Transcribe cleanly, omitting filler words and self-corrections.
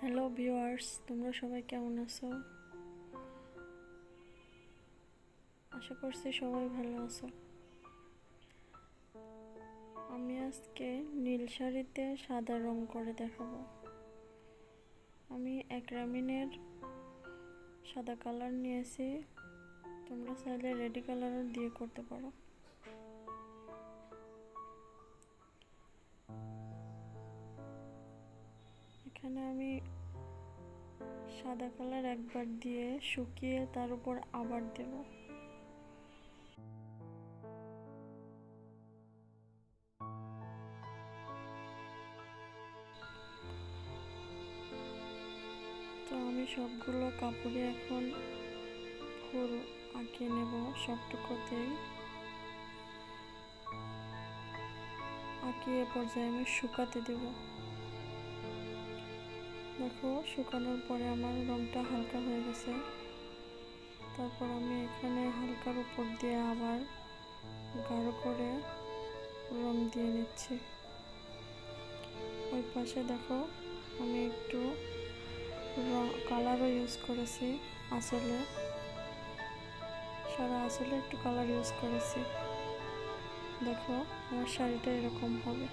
Hello viewers, তোমরা সবাই কেমন আছো? আশা করছি সবাই ভালো আছো। আমি আজকে নীল শাড়িতে সাদা রং করে দেখাবো। আমি অ্যাক্রামিনের সাদা কালার নিয়েছি, তোমরা চাইলে রেডি কালারও দিয়ে করতে পারো। এখানে আমি সাদা কালার একবার দিয়ে শুকিয়ে তার উপর আবার দেব। তো আমি সবগুলো কাপড়ে এখন ফুল আঁকিয়ে নেব। সবটুকুতেই আঁকিয়ে পর্যায়ে আমি শুকাতে দেব। দেখো, শুকানোর পরে আমার রংটা হালকা হয়ে গেছে। তারপর আমি এখানে হালকার উপর দিয়ে আবার গাঢ় করে রং দিয়ে নিচ্ছি। ওই পাশে দেখো, আমি একটু কালারও ইউজ করেছি। সারা আঁচলে একটু কালার ইউজ করেছি। দেখো, আমার শাড়িটা এরকম হবে।